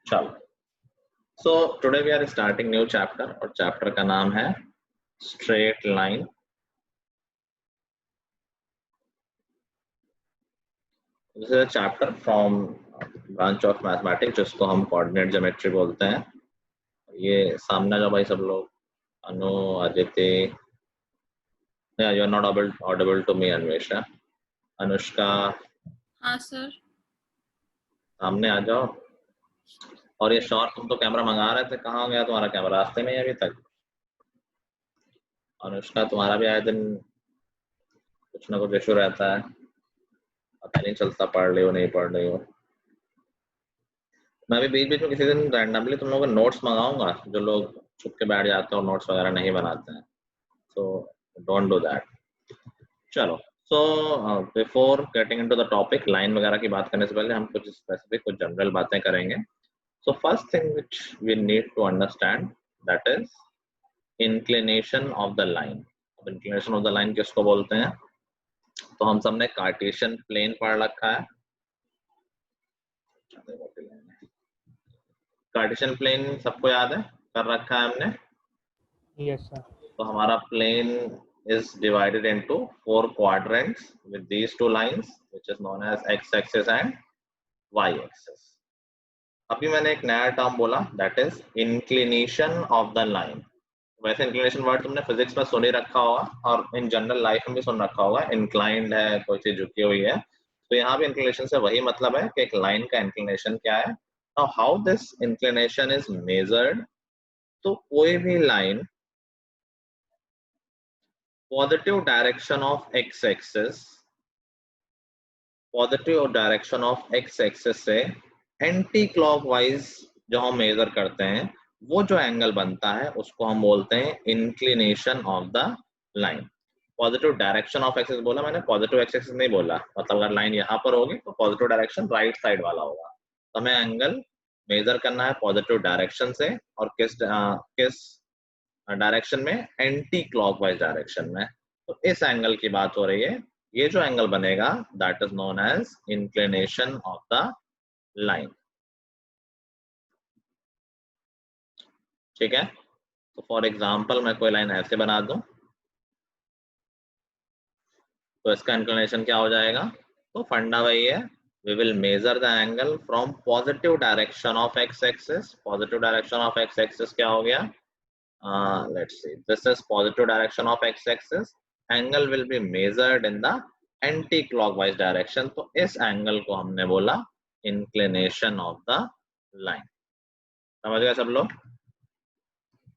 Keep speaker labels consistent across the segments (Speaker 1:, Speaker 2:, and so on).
Speaker 1: चलो, so today we are starting new chapter और chapter का नाम है straight line. This is a chapter from branch of mathematics जिसको हम कोऑर्डिनेट ज्योमेट्री बोलते हैं। ये सामने जो भाई सब लोग Anu, Aditya, you are not audible to me, Anvesha, Anushka,
Speaker 2: हाँ सर।
Speaker 1: सामने आ जाओ। और ये शॉर्ट, तुम तो कैमरा मंगा रहे थे, कहाँ गया तुम्हारा कैमरा? रास्ते में ही अभी तक। अनुष्का, तुम्हारा भी आए दिन कुछ ना कुछ इशू रहता है, पता नहीं चलता पढ़ रही हो नहीं पढ़ रही हो। मैं भी बीच बीच में किसी दिन रैंडमली तुम लोगों के नोट्स मंगाऊंगा, जो लोग छुप के बैठ जाते हैं और नोट्स वगैरह नहीं बनाते हैं, सो डोंट डू दैट। चलो, so before getting into the topic, line वगैरह की बात करने से पहले हम कुछ स्पेसिफिक, कुछ जनरल बातें करेंगे। So first thing which we need to understand, that is inclination of the line. अब इंक्लिनेशन ऑफ द लाइन किसको बोलते हैं? तो हम सबने कार्टेशियन प्लेन पढ़ रखा है। कार्टेशियन प्लेन सबको याद है, कर रखा है हमने।
Speaker 3: Yes, sir.
Speaker 1: तो हमारा plane is divided into 4 quadrants with these two lines which is known as x-axis and y-axis. अभी मैंने एक नया टर्म बोला, that is inclination of the line. वैसे इंक्लिनेशन वर्ड तुमने फिजिक्स में सुन ही रखा होगा और इन जनरल लाइफ में भी सुन रखा होगा। इंक्लाइंड है, कोई चीज झुकी हुई है, तो यहाँ भी इंक्लिनेशन से वही मतलब है कि एक लाइन का इंक्लिनेशन क्या है। Now how this inclination is measured? तो कोई भी line positive direction of X axis, positive direction of X axis से एंटी क्लॉकवाइज जो हम मेजर करते हैं, वो जो एंगल बनता है उसको हम बोलते हैं inclination of the line. Positive direction of axis बोला मैंने, पॉजिटिव एक्स एक्सिस नहीं बोला। मतलब अगर लाइन यहाँ पर होगी तो पॉजिटिव डायरेक्शन राइट साइड वाला होगा, तो हमें एंगल मेजर करना है पॉजिटिव डायरेक्शन से, और किस डायरेक्शन में? एंटी क्लॉकवाइज डायरेक्शन में। तो इस एंगल की बात हो रही है। ये जो एंगल बनेगा that is known as inclination of the line. ठीक है, तो फॉर एग्जांपल मैं कोई लाइन ऐसे बना दूं तो इसका इंक्लिनेशन क्या हो जाएगा? तो फंडा वही है, we will measure the angle from positive direction of X axis. Positive direction of X axis क्या हो गया? Let's see, this is positive direction of x-axis, angle will be measured in the anti-clockwise direction, तो इस angle को हमने बोला inclination of the line। समझ गए सब लोग?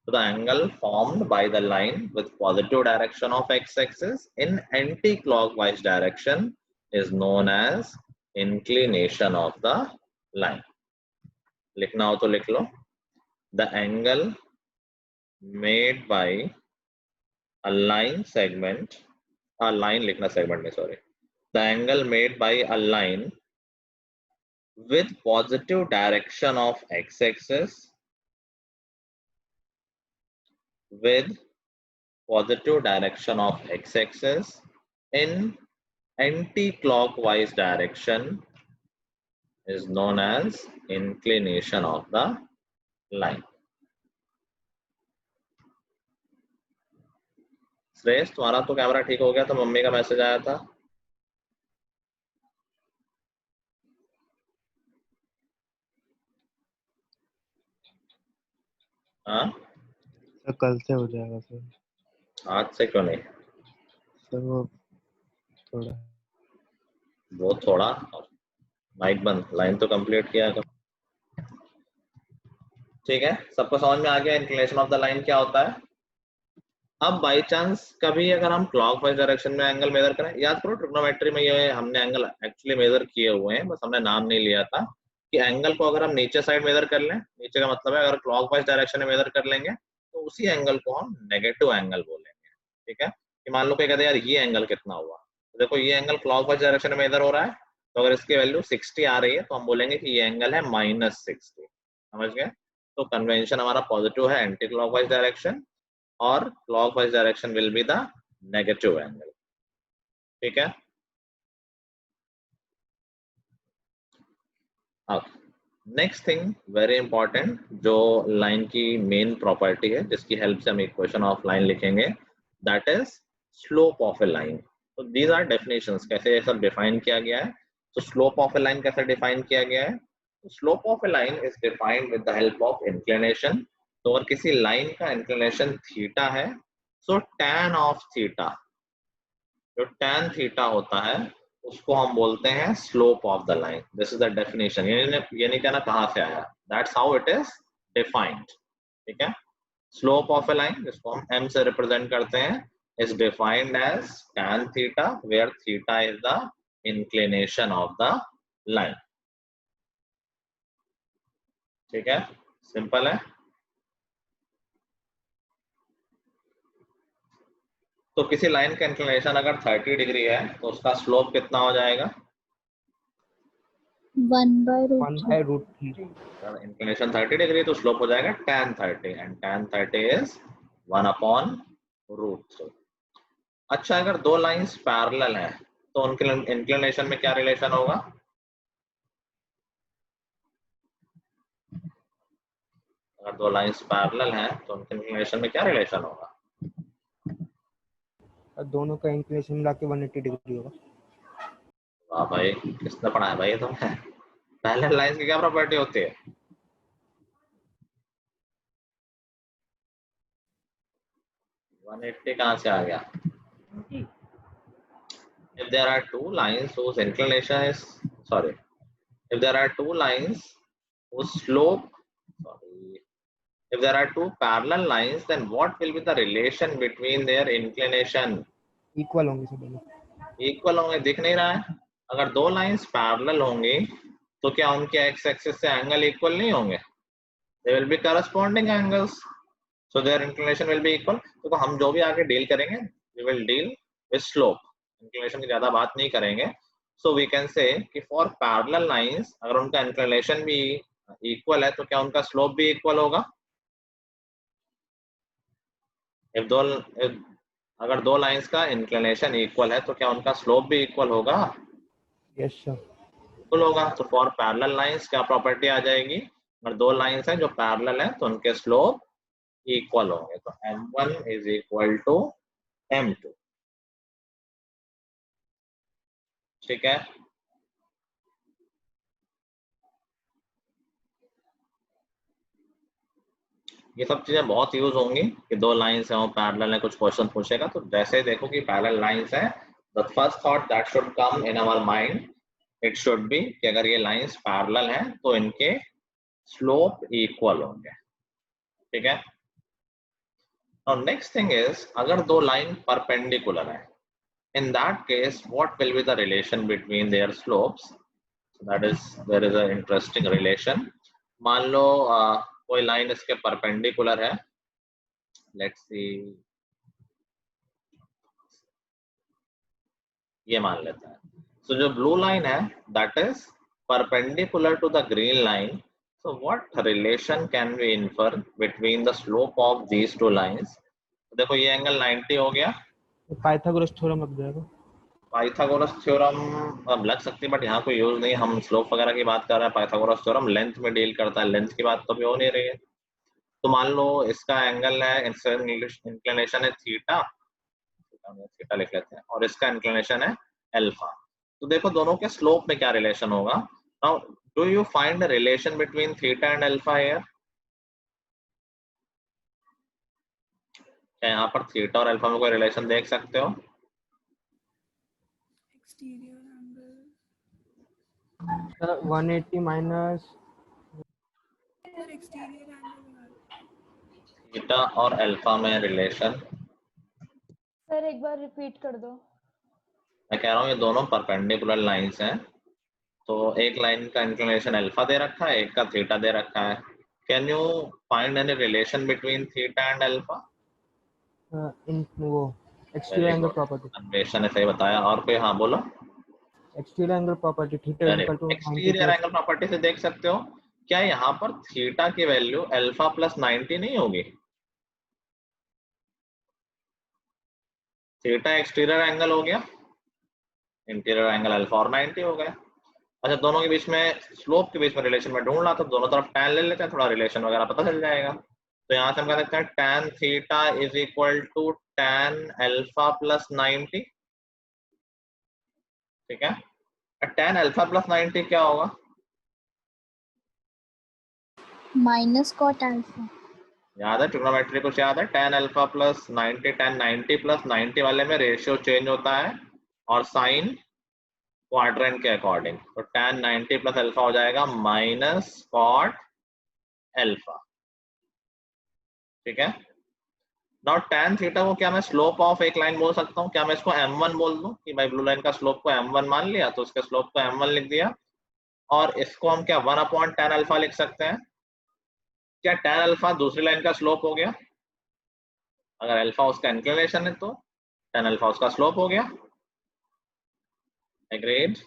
Speaker 1: तो the angle formed by the line with positive direction of x-axis in anti-clockwise direction is known as inclination of the line। लिखना हो तो लिख लो, the angle made by a line segment, a line लिखना segment में, sorry, the angle made by a line with positive direction of x-axis, with positive direction of x-axis in anti-clockwise direction is known as inclination of the line। Shreyas, तुम्हारा तो camera ठीक हो गया, तो mummy का message आया था। हाँ
Speaker 3: सर कल से हो जाएगा सर।
Speaker 1: आज से क्यों नहीं?
Speaker 3: सर वो थोड़ा
Speaker 1: माइक बंद, लाइन तो कंप्लीट किया है। ठीक है, सबको समझ में आ गया इंक्लिनेशन ऑफ द लाइन क्या होता है? अब बाई चांस कभी अगर हम क्लॉकवाइज डायरेक्शन में एंगल मेजर करें, याद करो ट्रिग्नोमेट्री में ये हमने एंगल एक्चुअली मेजर किए हुए हैं, बस हमने नाम नहीं लिया था कि एंगल को अगर हम नीचे साइड मेजर कर लें, नीचे का मतलब है अगर क्लॉकवाइज डायरेक्शन में मेजर कर लेंगे तो उसी एंगल को हम नेगेटिव एंगल बोलेंगे। ठीक है, कि मान लो कोई कहते हैं यार ये एंगल कितना हुआ, तो देखो ये एंगल क्लॉकवाइज डायरेक्शन में मेजर हो रहा है, तो अगर इसकी वैल्यू 60 आ रही है तो हम बोलेंगे कि ये एंगल है -60। समझ गए? तो कन्वेंशन हमारा पॉजिटिव है, एंटी क्लॉकवाइज डायरेक्शन, और clockwise direction will be the negative angle. ठीक है, अब नेक्स्ट थिंग वेरी इंपॉर्टेंट, जो लाइन की मेन प्रॉपर्टी है जिसकी हेल्प से हम इक्वेशन ऑफ लाइन लिखेंगे, that is slope of A line. तो दीज आर डेफिनेशंस, कैसे ये सब डिफाइन किया गया है। तो स्लोप ऑफ ए लाइन कैसे डिफाइन किया गया है, slope of A line is defined with the help of inclination. तो अगर किसी लाइन का इंक्लिनेशन थीटा है, सो tan ऑफ थीटा, जो tan थीटा होता है उसको हम बोलते हैं slope of the line. This is the definition. ये नहीं कहना कहां से आया, that's how it is defined. ठीक है, स्लोप ऑफ ए लाइन जिसको हम m से रिप्रेजेंट करते हैं is defined as tan theta, where theta is the inclination of the line. ठीक है, सिंपल है। तो किसी लाइन का इंक्लिनेशन अगर 30 डिग्री है तो उसका स्लोप कितना हो जाएगा?
Speaker 2: 1/√3.
Speaker 1: इंक्लिनेशन 30 डिग्री तो स्लोप हो जाएगा tan 30, एंड tan 30 इज 1/√3। अच्छा, अगर दो लाइंस पैरेलल हैं तो उनके इंक्लिनेशन में क्या रिलेशन होगा? अगर दो लाइंस पैरेलल हैं तो उनके इंक्लिनेशन में क्या रिलेशन होगा?
Speaker 3: दोनों का इंक्लिनेशन मिला के 180 डिग्री होगा।
Speaker 1: वाह भाई, किसने पढ़ाया भाई तुम्हें? पैरेलल लाइंस की क्या प्रॉपर्टी होती है? वन एट्टी कहाँ से आ गया? If there are two lines whose inclination is, sorry, if there are two lines whose slope, sorry, if there are two parallel lines, then what will be the relation between their inclination?
Speaker 3: Equal होंगे सब दोनों।
Speaker 1: Equal होंगे, दिख नहीं रहा है। अगर दो लाइंस पैरेलल होंगी तो क्या उनके एक्स एक्सिस से एंगल इक्वल नहीं होंगे? They will be corresponding angles, so their inclination will be equal. तो हम जो भी आगे डील करेंगे, we will deal with slope, inclination की ज्यादा बात नहीं करेंगे। सो वी कैन से कि फॉर पैरेलल लाइंस अगर उनका इंक्लिनेशन भी इक्वल है तो क्या उनका स्लोप भी इक्वल होगा? इफ दो अगर दो लाइंस का इंक्लिनेशन इक्वल है तो क्या उनका स्लोप भी इक्वल होगा?
Speaker 3: Yes sir.
Speaker 1: इक्वल होगा। तो फॉर पैरेलल लाइंस क्या प्रॉपर्टी आ जाएगी? अगर दो लाइंस हैं जो पैरेलल हैं तो उनके स्लोप इक्वल होंगे। तो m1 is equal to m2। ठीक है, ये सब चीजें बहुत यूज होंगी कि दो लाइंस हैं वो पैरेलल है, कुछ क्वेश्चन पूछेगा तो जैसे ही देखो कि पैरेलल लाइंस है, the first thought that should come in our mind, it should be कि अगर ये लाइंस पैरेलल हैं तो इनके स्लोप इक्वल होंगे। ठीक है, नाउ नेक्स्ट थिंग इज अगर दो लाइन परपेंडिकुलर है, in that case what will be the relation between their slopes? So that is, there is an interesting relation. मान लो कोई लाइन इसके परपेंडिकुलर है, लेट्स सी ये मान लेते हैं। सो जो ब्लू लाइन है that is perpendicular to the green line. So what relation can we infer between the slope of these two lines? देखो ये एंगल 90 हो गया,
Speaker 3: पाइथागोरस थ्योरम लग जाएगा।
Speaker 1: पाइथागोरस थ्योरम अब लग सकती है बट यहाँ कोई यूज नहीं, हम स्लोप वगैरह की बात कर रहे हैं। पाइथागोरस थ्योरम लेंथ में डील करता है, लेंथ की बात तो अभी हो नहीं रही है। तो मान लो इसका एंगल है, इंक्लिनेशन है थीटा, थीटा लिख लेते हैं, और इसका इंक्लिनेशन है अल्फा। तो देखो दोनों के स्लोप में क्या रिलेशन होगा। Now do you find the relation between theta and alpha here? क्या यहाँ पर थीटा और अल्फा में कोई रिलेशन देख सकते हो?
Speaker 3: सर 180 माइनस
Speaker 1: थीटा और अल्फा में रिलेशन,
Speaker 2: सर एक बार रिपीट कर दो।
Speaker 1: मैं कह रहा हूँ ये दोनों परपेंडिकुलर लाइंस हैं, तो एक लाइन का इंक्लिनेशन अल्फा दे रखा है, एक का थीटा दे रखा है। Can you find any relation between theta and alpha?
Speaker 3: In वो एक्सटीरियर एंगल प्रॉपर्टी।
Speaker 1: अन्वेषण ने सही बताया। और कोई? हाँ बोलो।
Speaker 3: Exterior angle property theta is equal to 90
Speaker 1: exterior angle property से देख सकते हो क्या यहाँ पर थीटा की वैल्यू अल्फा प्लस 90 नहीं होगी? थीटा एक्सटीरियर एंगल हो गया, इंटीरियर एंगल अल्फा और 90 हो गया। अच्छा, दोनों के बीच में स्लोप के बीच में रिलेशन में ढूंढ रहा, तो दोनों तरफ tan ले लेते हैं, थोड़ा रिलेशन वगैरह पता चल जाएगा। तो यहाँ से हम कह सकते हैं tan theta is equal to tan alpha plus 90। ठीक है, tan अल्फा प्लस 90 क्या होगा?
Speaker 2: Minus cot alpha.
Speaker 1: याद है ट्रिग्नोमेट्री कुछ याद है? tan alpha plus 90, tan 90 plus 90 वाले में रेशियो चेंज होता है और साइन क्वाड्रेंट के अकॉर्डिंग। तो tan 90 प्लस अल्फा हो जाएगा माइनस कॉट अल्फा। ठीक है, नाउ tan थीटा को क्या मैं स्लोप ऑफ एक लाइन बोल सकता हूँ? क्या मैं इसको m1 बोल दूं कि भाई ब्लू लाइन का स्लोप को m1 मान लिया, तो उसके स्लोप को m1 लिख दिया, और इसको हम क्या 1 अपॉन tan अल्फा लिख सकते हैं? क्या tan अल्फा दूसरी लाइन का स्लोप हो गया? अगर अल्फा उसका इंक्लिनेशन है तो tan अल्फा उसका स्लोप हो गया। एग्रीड?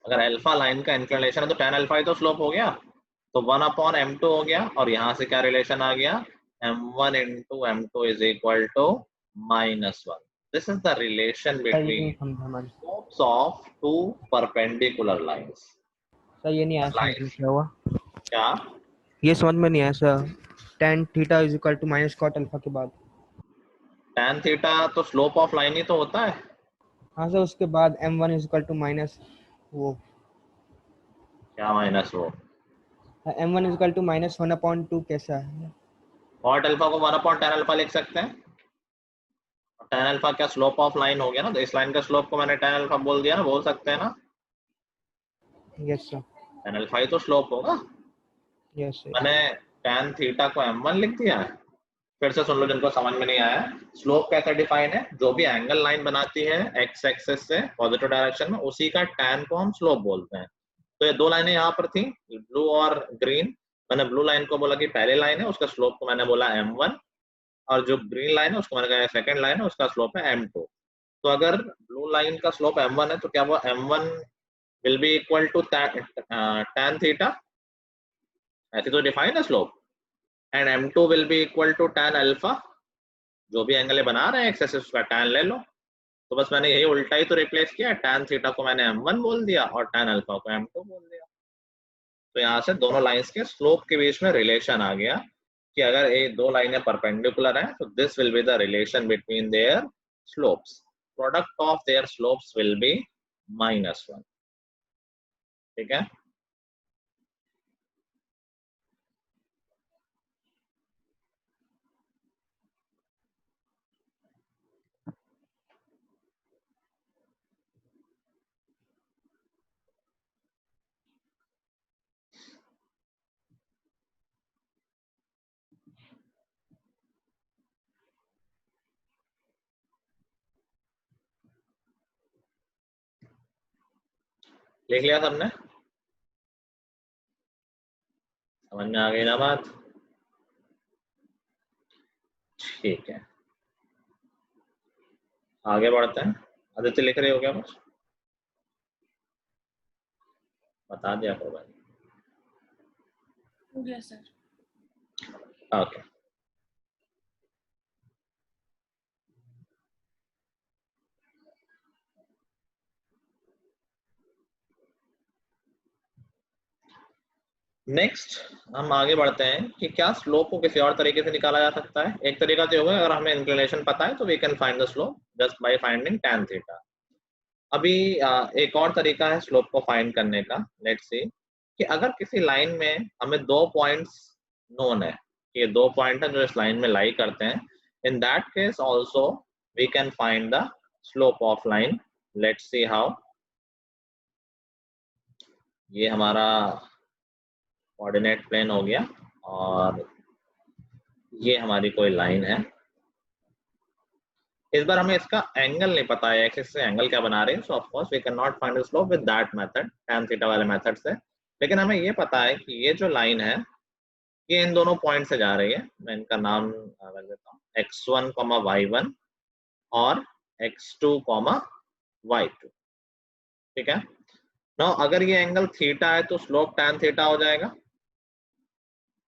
Speaker 1: अगर अल्फा लाइन का इंक्लिनेशन है तो tan अल्फा ही तो स्लोप हो गया, तो 1 अपॉन m2 हो गया, और यहां से क्या रिलेशन आ गया? m1 into m2 is equal to -1. This is the relation
Speaker 3: sir ये नहीं
Speaker 1: between
Speaker 3: समझा हमारे।
Speaker 1: slopes of two perpendicular lines.
Speaker 3: Sir ये नहीं आया समझ में क्या हुआ?
Speaker 1: क्या?
Speaker 3: ये समझ में नहीं आया sir. tan theta is equal to minus cot alpha के बाद।
Speaker 1: tan थीटा तो स्लोप ऑफ लाइन ही तो होता है।
Speaker 3: हाँ सर, उसके बाद m1 is equal to minus वो
Speaker 1: क्या माइनस वो?
Speaker 3: m1 is equal to minus 1/2 कैसा है?
Speaker 1: कॉट अल्फा को 1 अपॉन tan अल्फा लिख सकते हैं। tan अल्फा क्या स्लोप ऑफ लाइन हो गया ना, तो इस लाइन का स्लोप को मैंने tan अल्फा बोल दिया ना, बोल सकते हैं ना?
Speaker 3: Yes sir.
Speaker 1: tan अल्फा ही तो स्लोप होगा।
Speaker 3: Yes sir.
Speaker 1: मैंने tan थीटा को m1 लिख दिया है। फिर से सुन लो जिनको समझ में नहीं आया, स्लोप कैसे डिफाइन है? जो भी एंगल लाइन बनाती है एक्स एक्सिस से पॉजिटिव डायरेक्शन में, उसी का tan को हम स्लोप बोलते हैं। तो ये दो लाइनें यहाँ पर थी, ब्लू और ग्रीन। मैंने ब्लू लाइन को बोला कि पहले लाइन है, उसका स्लोप को मैंने बोला m1, और जो ग्रीन लाइन है उसको मैंने कहा सेकंड लाइन है, उसका स्लोप है m2। तो अगर ब्लू लाइन का स्लोप m1 है तो क्या वो m1 will be equal to tan theta? ऐसे तो डिफाइन है slope. And m2 will be equal to tan alpha. जो भी एंगल बना रहे हैं एक्स एक्सिस उसका tan ले लो। तो बस मैंने यही उल्टा ही तो रिप्लेस किया, tan थीटा को मैंने m1 बोल दिया और tan अल्फा को m2 बोल दिया। तो यहाँ से दोनों लाइंस के स्लोप के बीच में रिलेशन आ गया कि अगर ये दो लाइनें परपेंडिकुलर हैं तो this will be the relation between their slopes. Product of their slopes will be -1। ठीक है, लिख लिया सबने? समझ में आ गई ना बात? ठीक है, आगे बढ़ते हैं। आदित्य लिख रहे हो क्या कुछ? बता दिया करो भाई।
Speaker 2: हो गया सर।
Speaker 1: ओके, नेक्स्ट हम आगे बढ़ते हैं कि क्या स्लोप को किसी और तरीके से निकाला जा सकता है। एक तरीका तो होगा, अगर हमें इंक्लिनेशन पता है तो we can find the slope just by finding tan theta. अभी एक और तरीका है स्लोप को फाइंड करने का। लेट्स सी कि अगर किसी लाइन में हमें दो पॉइंट्स नोन है, ये दो पॉइंट है जो इस लाइन में लाई करते हैं, in that case also we can find the slope of line. Let's see how. ये हमारा कोऑर्डिनेट प्लेन हो गया और ये हमारी कोई लाइन है। इस बार हमें इसका एंगल नहीं पता है, एक्सिस से एंगल क्या बना रहे हैं, so of course we can not find the slope with that method, tan theta वाले मेथड से। लेकिन हमें ये पता है कि ये जो लाइन है ये इन दोनों पॉइंट से जा रही है। मैं इनका नाम रख देता हूँ, x1, y1 और x2, y2। ठीक है, नाउ अगर ये एंगल थीटा है तो स्लोप tan थीटा हो जाएगा।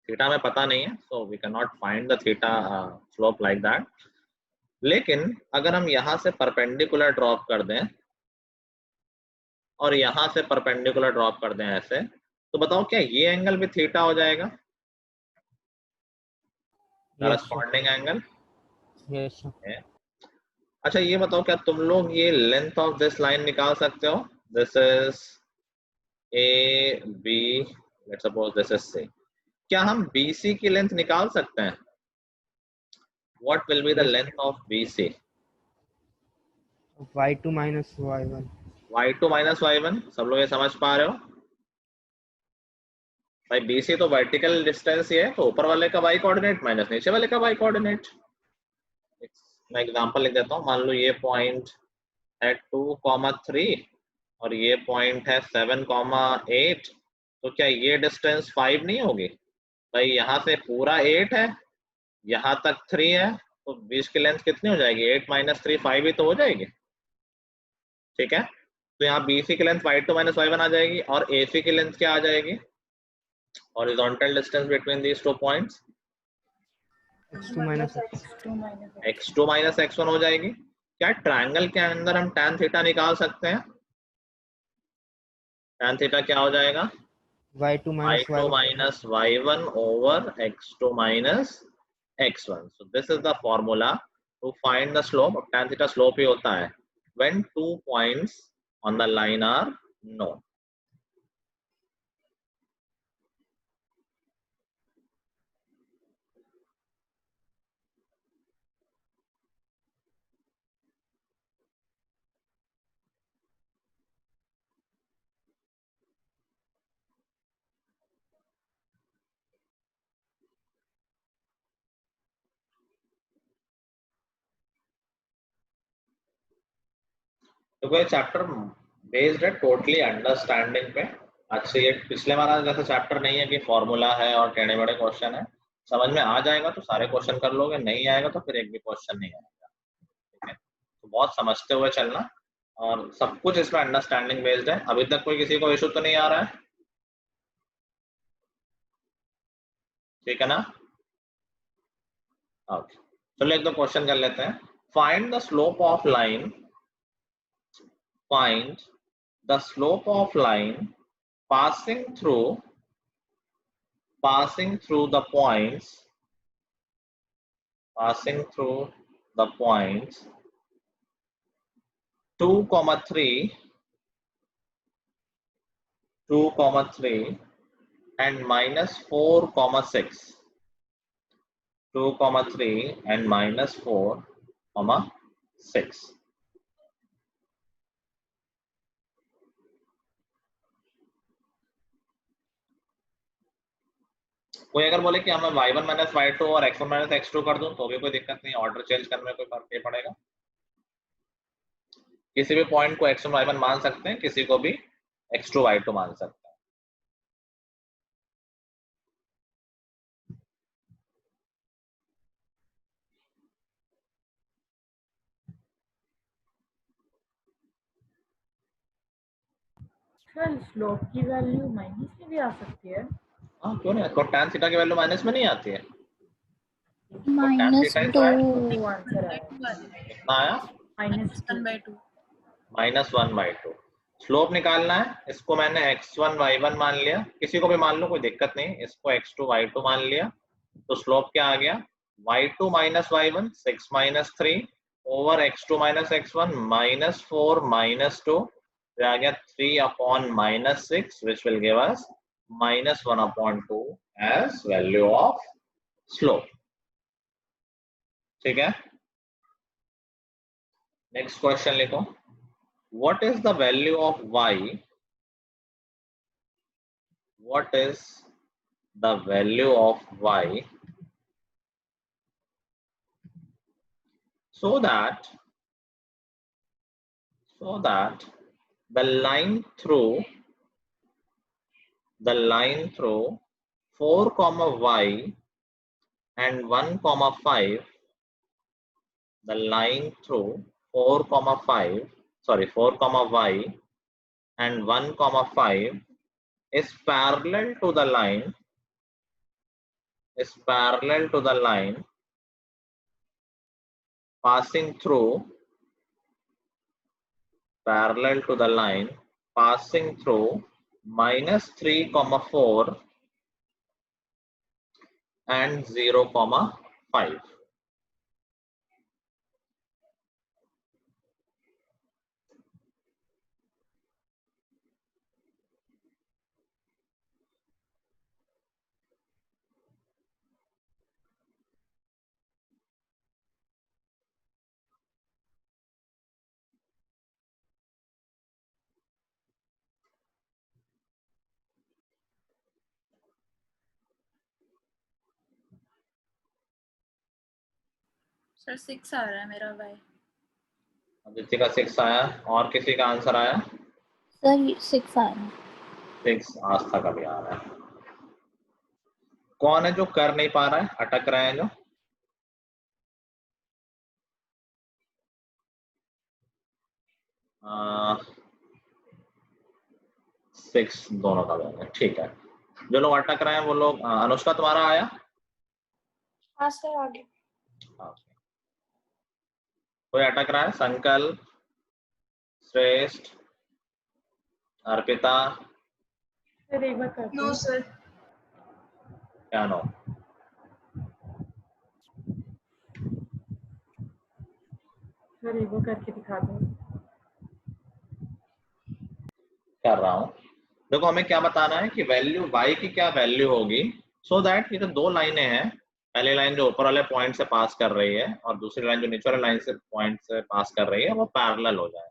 Speaker 1: थीटा में पता नहीं है, so we can not find the theta slope like that. लेकिन अगर हम यहां से परपेंडिकुलर ड्रॉप कर दें और यहां से परपेंडिकुलर ड्रॉप कर दें ऐसे, तो बताओ क्या ये एंगल भी थीटा हो जाएगा, करस्पॉन्डिंग एंगल?
Speaker 3: Yes sir.
Speaker 1: अच्छा ये बताओ क्या तुम लोग ये लेंथ ऑफ दिस लाइन निकाल सकते हो? This is A B, let's suppose this is C. क्या हम BC की लेंथ निकाल सकते हैं? What will be the
Speaker 3: yes,
Speaker 1: length of BC?
Speaker 3: y2 minus y1।
Speaker 1: y2 minus y1, सब लोग ये समझ पा रहे हो? भाई BC तो वर्टिकल डिस्टेंस ही है, तो ऊपर वाले का y कोऑर्डिनेट माइनस नीचे वाले का y कोऑर्डिनेट। मैं एग्जांपल लिख देता हूँ, मान लो ये पॉइंट है 2,3 और ये पॉइंट है 7,8, तो क्या ये डिस्टेंस 5 नहीं होगी? भाई यहाँ से पूरा 8 है, यहाँ तक 3 है, तो बीच की लेंथ कितनी हो जाएगी? 8 - 3 5 ही तो हो जाएगी। ठीक है, तो यहाँ BC की लेंथ y2 - y1 आ जाएगी, और AC की लेंथ क्या आ जाएगी? Horizontal distance between these two points
Speaker 3: x2 minus
Speaker 1: x2 - x1 हो जाएगी। क्या ट्रायंगल के अंदर हम tan थीटा निकाल सकते हैं? tan थीटा क्या हो जाएगा?
Speaker 3: y2 minus
Speaker 1: y2
Speaker 3: y1।
Speaker 1: - y1 over x2 minus x1. So this is the formula to find the slope. अब tan theta slope ही होता है when 2 points on the line are known. तो कोई चैप्टर बेस्ड है totally understanding पे। अच्छे, ये पिछले वाला जैसा चैप्टर नहीं है कि फॉर्मूला है और टेढ़े बड़े क्वेश्चन है। समझ में आ जाएगा तो सारे क्वेश्चन कर लोगे, नहीं आएगा तो फिर एक भी क्वेश्चन नहीं आएगा। ठीक है, तो बहुत समझते हुए चलना, और सब कुछ इसमें अंडरस्टैंडिंग बेस्ड है। अभी तक कोई किसी को इशू तो नहीं आ रहा है? ठीक है ना? ओके, चलो एक दो क्वेश्चन कर लेते हैं। Find the slope of line, find the slope of line passing through the points, passing through the points 2,3 and -4,6, 2,3 and -4,6। कोई अगर बोले कि हमें y1 - y2 और x1 - x2 कर दूं तो भी कोई दिक्कत नहीं, ऑर्डर चेंज करने में कोई फर्क नहीं पड़ेगा। किसी भी पॉइंट को x1 y1 मान सकते हैं, किसी को भी x2 y2 मान सकते हैं।
Speaker 4: सर स्लोप की वैल्यू माइनस में भी आ सकती है?
Speaker 1: हाँ क्यों नहीं, तो tan थीटा की वैल्यू माइनस में नहीं आती है? तो tan
Speaker 2: -2
Speaker 1: थीटा तो है,
Speaker 4: टू आंसर आया,
Speaker 1: कितना आया?
Speaker 4: -1/2।
Speaker 1: -1/2। स्लोप निकालना है, इसको मैंने x1 y1 मान लिया, किसी को भी मान लो कोई दिक्कत नहीं, इसको x2 y2 मान लिया, तो स्लोप क्या आ गया? y2 - y1 6 - 3 over x2 - x1 -4 -2, तो आ गया 3 / -6 which will give us -1/2 as value of slope। ठीक है, नेक्स्ट क्वेश्चन लिखो। What is the value of y? What is the value of y so that the line through 4, y and 1, 5, the line through 4, 5, sorry 4, y and 1, 5 is parallel to the line, passing through passing through -3, 4 and 0, 5.
Speaker 2: Sir 6 आ रहा है मेरा Y.
Speaker 1: Aditya का 6 आया, और किसी का answer आया?
Speaker 2: Sir 6 आ रहा है।
Speaker 1: 6 आस्था का भी आ रहा है। कौन है जो कर नहीं पा रहा है, अटक रहे हैं जो? आ, 6 दोनों का बन है, ठीक है। जो लोग अटक रहे हैं वो लोग, अनुष्का तुम्हारा आया?
Speaker 5: हाँ सर आगे।
Speaker 1: कोई अटक रहा है? संकल्प, श्रेष्ठ, अर्पिता?
Speaker 4: सर एक बार करते
Speaker 5: नो
Speaker 4: हैं।
Speaker 5: सर।
Speaker 1: क्या नो?
Speaker 4: सर एक बार करके दिखा दो।
Speaker 1: कर रहा हूं। देखो हमें क्या बताना है कि वैल्यू y की क्या वैल्यू होगी, सो दैट ये जो दो लाइनें हैं, पहली लाइन जो ऊपर वाले पॉइंट से पास कर रही है और दूसरी लाइन जो नीचे वाले लाइन से पॉइंट से पास कर रही है, वो पैरेलल हो जाए।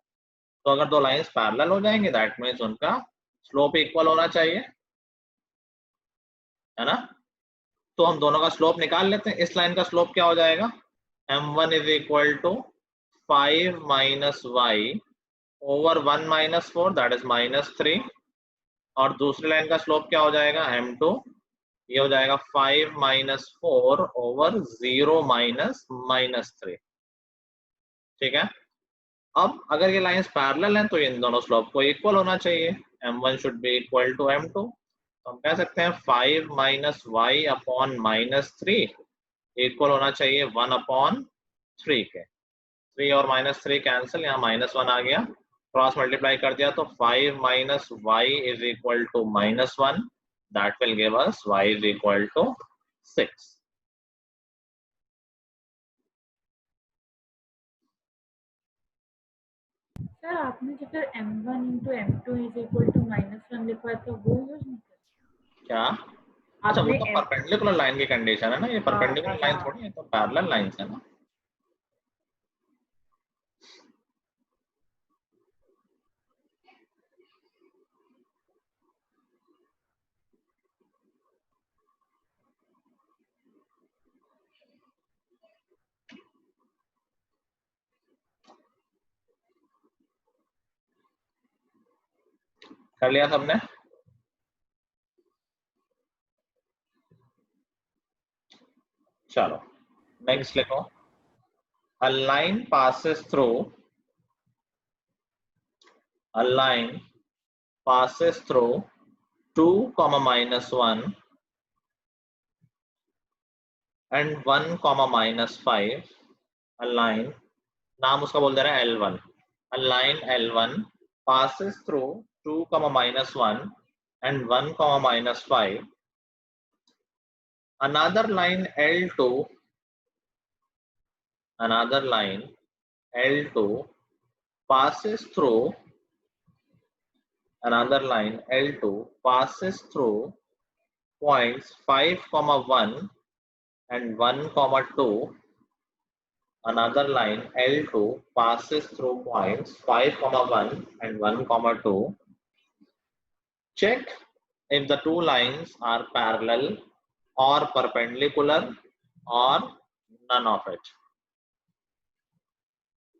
Speaker 1: तो अगर दो लाइंस पैरेलल हो जाएंगे दैट मीन्स उनका स्लोप इक्वल होना चाहिए, है ना? तो हम दोनों का स्लोप निकाल लेते हैं। इस लाइन का स्लोप क्या हो जाएगा? m1 is equal to 5 minus y over 1 minus 4 that is -3, और दूसरी लाइन का स्लोप क्या हो जाएगा? m2, ये हो जाएगा 5 माइनस 4 ओवर 0 माइनस 3। ठीक है। अब अगर ये लाइंस पैरेलल हैं तो इन दोनों स्लोप को इक्वल होना चाहिए, m1 should be equal to m2। तो हम कह सकते हैं 5 माइनस वाई अपॉन -3 इक्वल होना चाहिए 1 अपॉन 3 के। 3 और -3 कैंसिल, यहाँ -1 आ गया, क्रॉस मल्टीप्लाई कर दिया तो 5 minus y is equal to -1, that will give us y is equal to 6।
Speaker 4: Sir आपने जो फिर m1 into m2 is equal to -1 लिखा है तो वो यूज नहीं कर।
Speaker 1: क्या? अच्छा, वो
Speaker 4: आपने
Speaker 1: तो परपेंडिकुलर लाइन की कंडीशन है ना, ये परपेंडिकुलर लाइन
Speaker 4: हाँ।
Speaker 1: थोड़ी है, तो पैरेलल लाइंस है ना। कर लिया सबने? चलो नेक्स्ट लिखो। A line passes through a line passes through 2, -1 and 1, -5। A line, नाम उसका बोल दे रहा है L1। A line L1 passes through 2, -1 and 1, -5। Another line L2 passes through another line L2 passes through points 5, 1 and 1, 2. Another line L2 passes through points 5, 1 and 1, 2. Check if the two lines are parallel or perpendicular or none of it.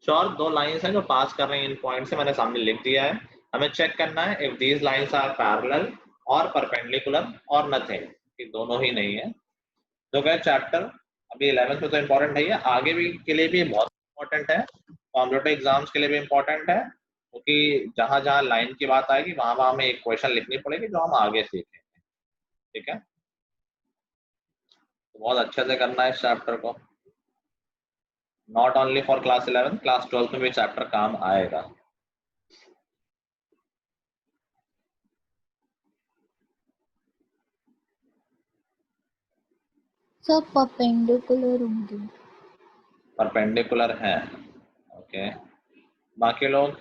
Speaker 1: Sure दो lines हैं जो पास कर रही हैं इन point से, मैंने सामने लिख दिया है। हमें चेक करना है if these lines are parallel और परपेंडिकुलर और नथिंग, कि दोनों ही नहीं है। जो क्या चैप्टर अभी 11th में तो इम्पोर्टेंट है, आगे भी के लिए भी बहुत इम्पोर्टेंट है, कॉम्पिटिटिव एग्जाम्स के लिए भी इम्पोर्टेंट है, क्योंकि जहां जहां लाइन की बात आएगी वहां वहां हमें एक क्वेश्चन लिखनी पड़ेगी जो हम आगे सीखेंगे। ठीक है, तो बहुत अच्छे से करना है इस चैप्टर को, not only for class 11, class 12 में भी चैप्टर काम आएगा।
Speaker 2: सर परपेंडिकुलर होंगे।
Speaker 1: परपेंडिकुलर है, ओके। बाकी लोग?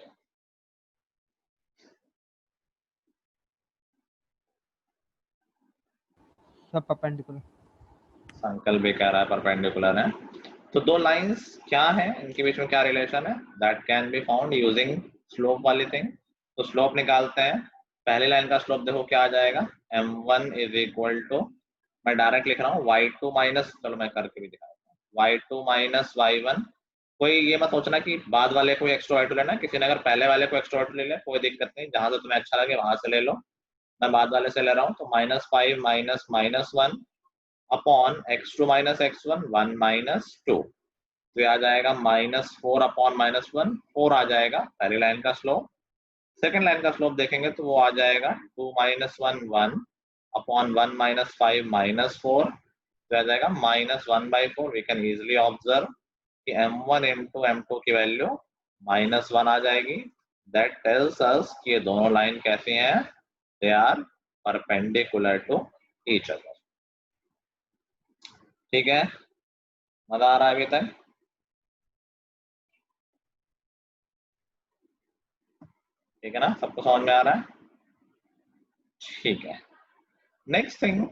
Speaker 3: सब परपेंडिकुलर।
Speaker 1: संकल्प भी कह रहा है परपेंडिकुलर है। तो दो लाइंस क्या है, इनके बीच में क्या रिलेशन है? That can be found using slope वाली थिंग। तो स्लोप निकालते हैं। पहली लाइन का स्लोप देखो क्या आ जाएगा, m1 इज इक्वल टू, मैं डायरेक्ट लिख रहा हूँ y2 माइनस, चलो मैं करके भी दिखाता हूँ, y2 माइनस y1। कोई ये मत सोचना कि बाद वाले को एक्स्ट्रा y2 लेना, किसी ने अगर पहले वाले को एक्स्ट्रा y2 ले लिया कोई दिक्कत नहीं, जहां से तुम्हें अच्छा लगे वहां से ले लो। मैं बाद वाले से ले रहा हूँ, तो -5 minus -1 upon x2 minus x1 1 minus 2, तो ये आ जाएगा -4 अपॉन -1, 4 आ जाएगा पहली लाइन का स्लोप। सेकेंड लाइन का स्लोप देखेंगे तो वो आ जाएगा 2 माइनस 1 1 अपॉन 1 माइनस 5 -4, तो आ जाएगा -1/4। वी कैन इजिली ऑब्जर्व कि m1 इंटू m2 की वैल्यू -1 आ जाएगी। दैट टेल्स अस कि ये दोनों लाइन कैसी हैं, they are perpendicular to each other. ठीक है, मजा आ रहा है अभी तक? ठीक है ना, सबको समझ में आ रहा है? ठीक है। Next thing,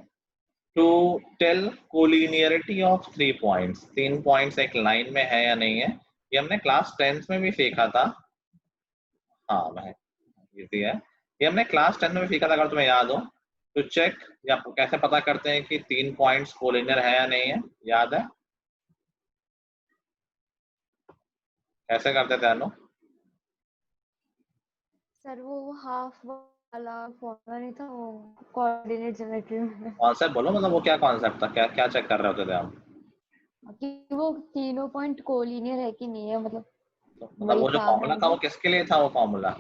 Speaker 1: to tell collinearity of 3 points, 3 points एक लाइन में है या नहीं है, ये हमने क्लास 10th में भी सीखा था। हाँ भाई इजी है, ये हमने क्लास 10 में भी सीखा था अगर तुम्हें याद हो। तो चेक या कैसे पता करते हैं कि 3 पॉइंट्स कोलिनियर है या नहीं है, याद है कैसे करते थे अनु?
Speaker 6: सर वो हाफ वाला फॉर्मूला नहीं था, वो कोऑर्डिनेट ज्योमेट्री में
Speaker 1: कॉन्सेप्ट बोलो, मतलब वो क्या कॉन्सेप्ट था, क्या क्या चेक कर रहे होते थे आप?
Speaker 6: कि वो तीनों पॉइंट कोलिनियर है कि नहीं है, मतलब
Speaker 1: तो मतलब
Speaker 6: वही
Speaker 1: वो जो
Speaker 6: था
Speaker 1: फॉर्मूला था वो
Speaker 6: मेनली।
Speaker 1: किसके लिए था वो फॉर्मूला?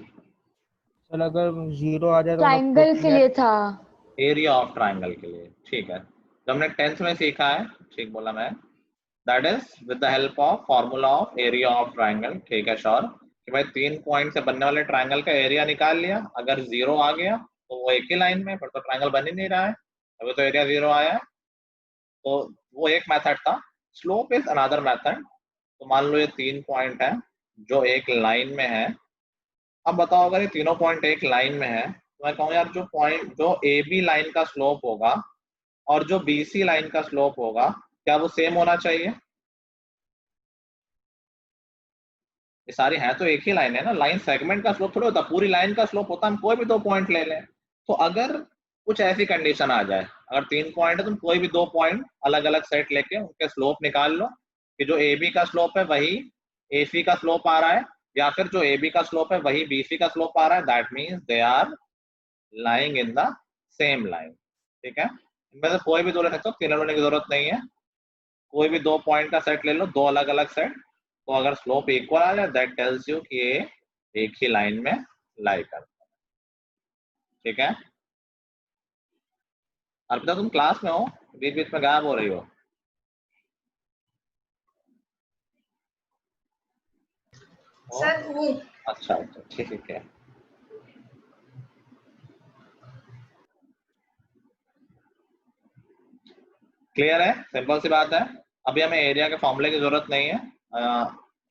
Speaker 3: चल अगर 0 आ जाए तो मतलब
Speaker 6: ट्राइंगल के लिए था।
Speaker 1: एरिया ऑफ ट्राइंगल के लिए, ठीक है। जो हमने 10th में सीखा है, ठीक बोला मैं, that is with the help of formula of area of triangle. ठीक है श्योर, कि भाई 3 पॉइंट से बनने वाले ट्राइंगल का एरिया निकाल लिया, अगर 0 आ गया तो वो एक ही लाइन में, फिर तो ट्राइंगल बन ही नहीं रहा है, अभी तो एरिया 0 आया है। तो वो एक मेथड था। Slope is another method. तो मान लो ये 3 पॉइंट है जो एक लाइन में है। अब बताओ अगर ये तीनों पॉइंट एक लाइन में है तो मैं कहूँ यार जो पॉइंट जो ए बी लाइन का स्लोप होगा और जो बी सी लाइन का स्लोप होगा, क्या वो सेम होना चाहिए? ये सारी है तो एक ही लाइन है ना, लाइन सेगमेंट का स्लोप थोड़ा होता, पूरी लाइन का स्लोप होता, हम कोई भी 2 पॉइंट ले लें। तो अगर कुछ ऐसी कंडीशन आ जाए, अगर 3 पॉइंट है तुम कोई भी 2 पॉइंट अलग अलग सेट लेके उनके स्लोप निकाल लो, कि जो ए बी का स्लोप है वही ए सी का स्लोप आ रहा है, या फिर जो ए बी का स्लोप है वही बी सी का स्लोप आ रहा है, that means they are lying in the same line. ठीक है, इनमें से कोई भी दो ले सकते हो, तीनों लेने की जरूरत नहीं है। कोई भी 2 पॉइंट का सेट ले लो, 2 अलग अलग सेट, तो अगर स्लोप इक्वल आ जाए दैट टेल्स यू कि ये एक ही लाइन में लाई करता है। ठीक है, अर्पिता तुम क्लास में हो, बीच बीच में गायब हो रही हो।
Speaker 5: सर हूँ।
Speaker 1: अच्छा अच्छा ठीक है। क्लियर है, सिंपल सी बात है। अभी हमें एरिया के फॉर्मूले की जरूरत नहीं है,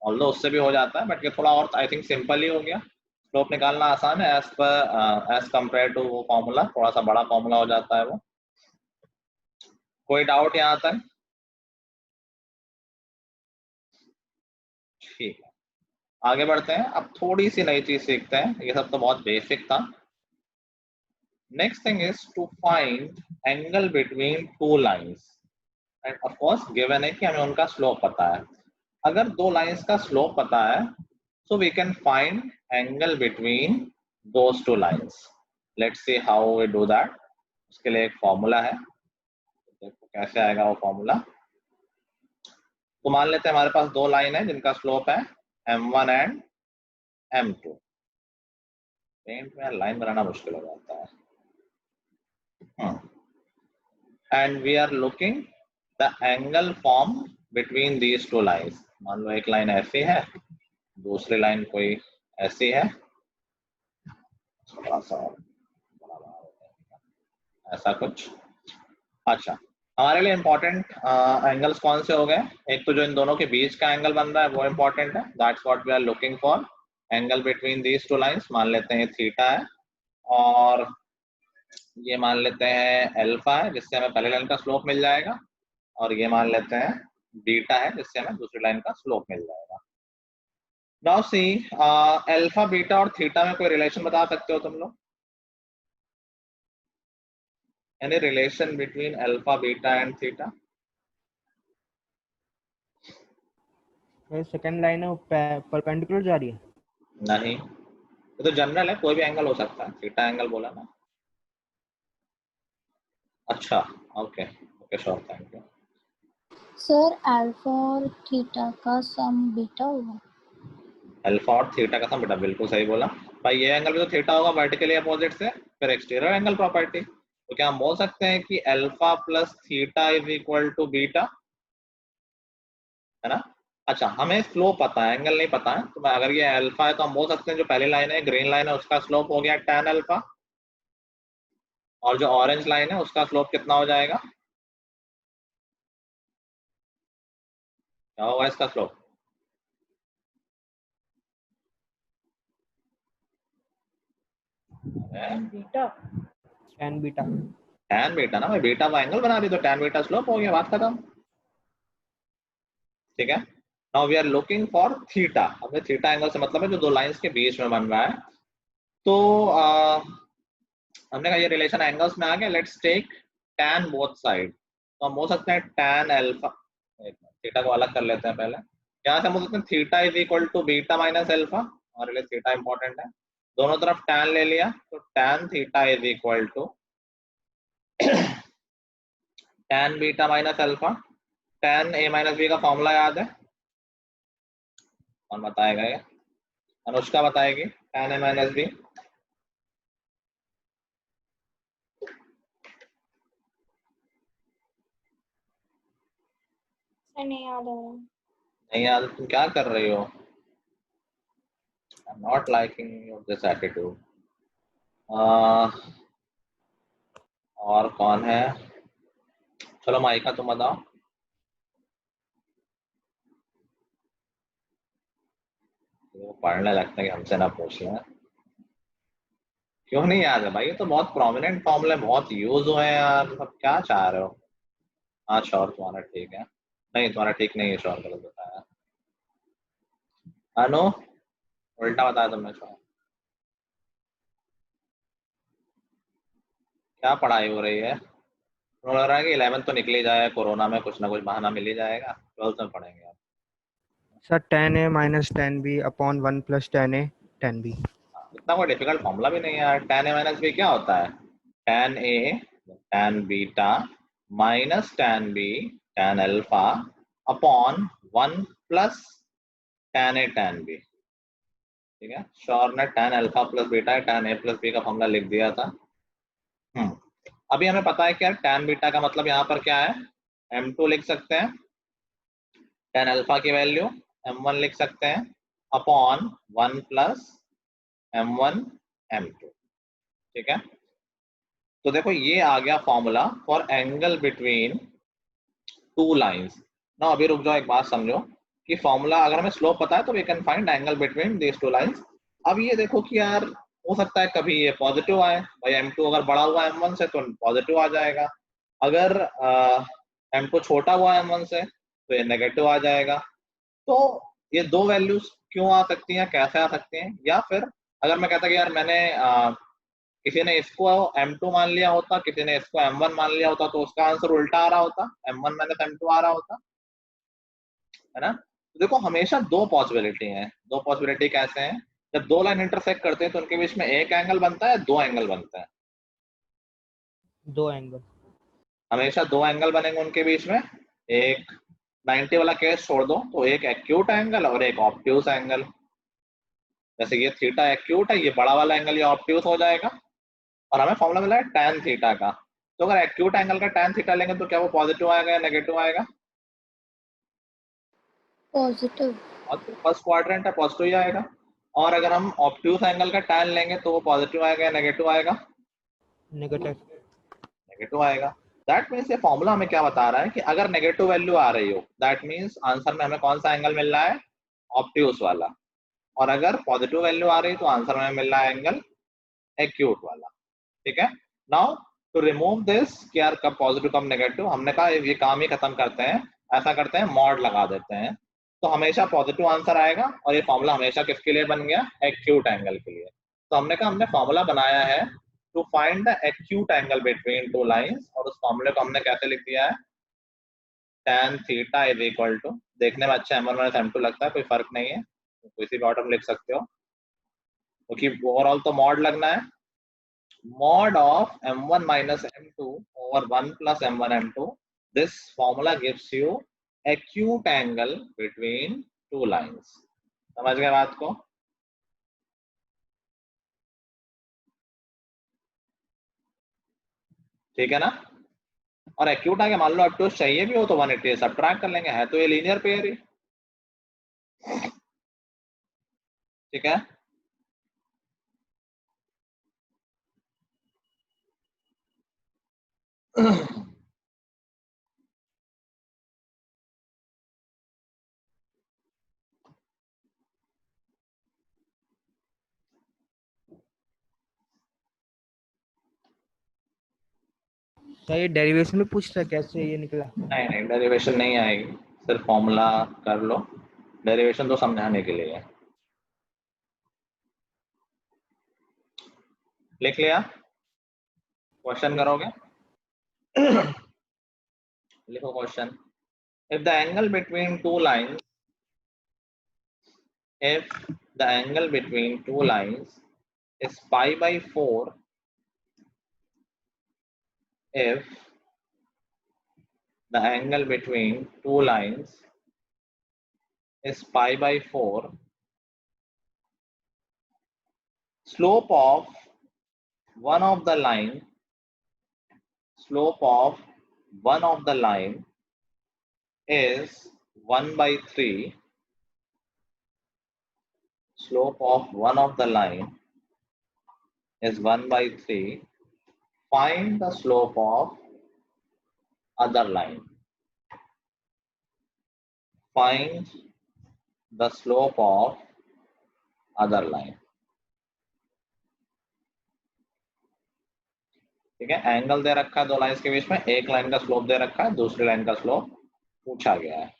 Speaker 1: ऑल्दो उससे भी हो जाता है, बट ये थोड़ा और आई थिंक सिंपल ही हो गया। स्लोप निकालना आसान है एज कंपेयर टू वो फॉर्मूला, थोड़ा सा बड़ा फॉर्मूला हो जाता है वो। कोई डाउट यहाँ तक? ठीक है, आगे बढ़ते हैं। अब थोड़ी सी नई चीज सीखते हैं, ये सब तो बहुत बेसिक था। Next thing is to find angle between 2 lines, and of course given है कि हमें उनका स्लोप पता है। अगर 2 लाइंस का स्लोप पता है so we can find angle between those 2 lines. Let's see how we do that. उसके लिए एक फॉर्मूला है, देखो कैसे आएगा वो फॉर्मूला। तो मान लेते हैं हमारे पास 2 लाइन है जिनका स्लोप है m1 एंड m2। पेंट में लाइन बनाना मुश्किल हो जाता है। And we are looking the angle form between these 2 lines. मान लो एक लाइन ऐसी है, दूसरी लाइन कोई ऐसी है, थोड़ा सा ऐसा कुछ। अच्छा, हमारे लिए इंपॉर्टेंट एंगल्स कौन से हो गए? एक तो जो इन दोनों के बीच का एंगल बन रहा है वो इंपॉर्टेंट है, that's what we are looking for. Angle between these two lines, मान लेते हैं थीटा है, और ये मान लेते हैं अल्फा है, जिससे हमें पहले लाइन का स्लोप मिल जाएगा, और ये मान लेते हैं बीटा है, जिससे हमें दूसरी लाइन का स्लोप मिल जाएगा। नाउ सी, अल्फा, बीटा और थीटा में कोई रिलेशन बता सकते हो तुम लोग? Any relation between alpha, beta and theta?
Speaker 3: ये सेकंड लाइन है वो परपेंडिकुलर जा रही है।
Speaker 1: नहीं, ये तो जनरल है, कोई भी एंगल हो सकता है। थीटा एंगल बोला ना। अच्छा, okay okay, sure, thank you.
Speaker 2: Sir alpha और थीटा का सम बीटा होगा।
Speaker 1: अल्फा और थीटा का सम बेटा, बिल्कुल सही बोला भाई। ये एंगल भी तो थीटा होगा वर्टिकली अपोजिट से, फिर एक्सटीरियर एंगल प्रॉपर्टी। तो क्या हम बोल सकते हैं कि alpha plus theta is equal to beta, है ना? अच्छा, हमें स्लोप पता है, एंगल नहीं पता है। तो अगर ये अल्फा है तो हम बोल सकते हैं जो पहली लाइन है, ग्रीन लाइन है, उसका स्लोप हो गया tan अल्फा, और जो ऑरेंज लाइन है उसका स्लोप कितना हो जाएगा? क्या होगा इसका slope?
Speaker 4: Beta.
Speaker 3: tan beta.
Speaker 1: tan beta ना भाई, बीटा का एंगल बना दी तो tan बीटा स्लोप हो गया, बात खत्म। ठीक है, now we are looking for theta. हमें थीटा एंगल से मतलब है जो दो लाइंस के बीच में बन रहा है। तो हमने कहा ये रिलेशन एंगल्स में आ गया, let's take tan both side. तो हम बोल सकते हैं tan अल्फा, थीटा को अलग कर लेते हैं पहले। यहाँ से हम बोल सकते हैं theta is equal to beta minus alpha, हमारे लिए थीटा इंपॉर्टेंट है। दोनों तरफ tan ले लिया, तो tan theta is equal to tan beta minus alpha. tan a minus B का फॉर्मूला याद है? कौन बताएगा ये? अनुष्का बताएगी। tan a minus B.
Speaker 2: नहीं याद आ रहा।
Speaker 1: नहीं याद? तुम क्या कर रही हो? I'm not liking this attitude. और कौन है? चलो माइका तुम बताओ। वो पढ़ने लगता है कि हमसे ना पूछ लें। क्यों नहीं याद है भाई? ये तो बहुत प्रोमिनेंट फॉर्मूले, बहुत यूज हुए हैं यार, सब क्या चाह रहे हो? हाँ श्योर, तुम्हारा ठीक है। नहीं, तुम्हारा ठीक नहीं है, श्योर गलत बताया। अनु, उल्टा बताया तुमने श्योर। क्या पढ़ाई हो रही है? तुम्हें लग रहा है कि 11th तो निकल ही जाएगा, कोरोना में कुछ ना कुछ बहाना मिल ही जाएगा, 12th में पढ़ेंगे आप।
Speaker 3: Sir tan a minus tan b upon 1 plus tan a tan b।
Speaker 1: इतना कोई डिफिकल्ट फॉर्मूला भी नहीं है यार। tan a माइनस बी क्या होता है? tan a tan beta minus tan b tan alpha upon 1 plus tan a tan b। ठीक है, श्योर ने tan alpha plus beta tan a plus b का फॉर्मूला लिख दिया था। अभी हमें पता है कि यार tan बीटा का मतलब यहाँ पर क्या है, m2 लिख सकते हैं, tan अल्फा की वैल्यू m1 लिख सकते हैं, अपॉन 1 प्लस m1 m2। ठीक है, तो देखो ये आ गया formula for angle between two lines. ना अभी रुक जाओ, एक बात समझो कि फॉर्मूला अगर हमें स्लोप पता है तो we can find angle between these two lines. अब ये देखो कि यार हो सकता है कभी ये पॉजिटिव आए भाई, m2 अगर बड़ा हुआ m1 से तो पॉजिटिव आ जाएगा, अगर m2 छोटा हुआ m1 से तो ये नेगेटिव आ जाएगा। तो ये दो वैल्यूज क्यों आ सकती हैं, कैसे आ सकती हैं? या फिर अगर मैं कहता कि यार मैंने किसी ने इसको m2 मान लिया होता, किसी ने इसको m1 मान लिया होता, तो उसका आंसर उल्टा आ रहा होता, m1 माइनस m2 आ रहा होता, है ना? तो देखो हमेशा दो पॉसिबिलिटी हैं। दो पॉसिबिलिटी कैसे हैं? जब दो लाइन इंटरसेक्ट करते हैं तो उनके बीच में एक एंगल बनता है, दो एंगल बनते हैं।
Speaker 3: दो एंगल।
Speaker 1: हमेशा दो एंगल बनेंगे उनके बीच में। एक 90 वाला केस छोड़ दो तो एक एक्यूट एंगल और एक ऑब्ट्यूज एंगल। जैसे ये थीटा एक्यूट है, ये बड़ा वाला एंगल ये ऑब्ट्यूज हो जाएगा, और हमें फॉर्मूला मिला है tan थीटा का। तो अगर एक्यूट एंगल का tan थीटा लेंगे तो क्या वो पॉजिटिव आएगा या नेगेटिव आएगा?
Speaker 2: पॉजिटिव।
Speaker 1: और फर्स्ट क्वाड्रेंट है, पॉजिटिव ही आएगा। और अगर हम ऑब्ट्यूज एंगल का tan लेंगे तो वो पॉजिटिव आएगा या नेगेटिव आएगा?
Speaker 3: नेगेटिव।
Speaker 1: नेगेटिव आएगा। दैट मीन्स ये फॉर्मूला हमें क्या बता रहा है कि अगर नेगेटिव वैल्यू आ रही हो दैट मीन्स आंसर में हमें कौन सा एंगल मिल रहा है, ऑब्ट्यूज वाला, और अगर पॉजिटिव वैल्यू आ रही है तो आंसर में मिल रहा है एंगल एक्यूट वाला। ठीक है, नाउ टू रिमूव दिस कि यार कब पॉजिटिव कब नेगेटिव, हमने कहा ये काम ही खत्म करते हैं, ऐसा करते हैं मॉड लगा देते हैं, तो हमेशा पॉजिटिव आंसर आएगा और ये फॉर्मूला हमेशा किसके लिए बन गया, एक्यूट एंगल के लिए। तो हमने कहा हमने फॉर्मूला बनाया है to find the acute angle between two lines, और उस फॉर्मूले को हमने कैसे लिख दिया है, tan theta is equal to, देखने में अच्छा m1 माइनस m2 लगता है, कोई फर्क नहीं है, तो किसी भी ऑर्डर में लिख सकते हो, क्योंकि ओवरऑल तो मॉड लगना है, mod of m1 minus m2 over 1 plus m1 m2, this formula gives you acute angle between two lines। समझ गए बात को? ठीक है ना? और एक्यूट आगे मान लो ऑब्ट्यूज चाहिए भी हो तो 180 सब्ट्रैक्ट कर लेंगे, है तो ये लीनियर पेयर ही। ठीक है,
Speaker 3: सर ये डेरिवेशन में पूछ रहा है कैसे ये निकला?
Speaker 1: नहीं नहीं डेरिवेशन नहीं आएगी, सिर्फ फॉर्मूला कर लो, डेरिवेशन तो समझाने के लिए है। लिख लिया? क्वेश्चन करोगे? लिखो question. If the angle between two lines, if the angle between two lines is pi by 4, if the angle between two lines is pi by 4, slope of one of the line, slope of one of the line is 1 by 3, slope of one of the line is 1 by 3, find the slope of other line, find the slope of other line। ठीक है, angle दे रखा है दो lines के बीच में, एक line का slope दे रखा है, दूसरी लाइन का स्लोप पूछा गया है।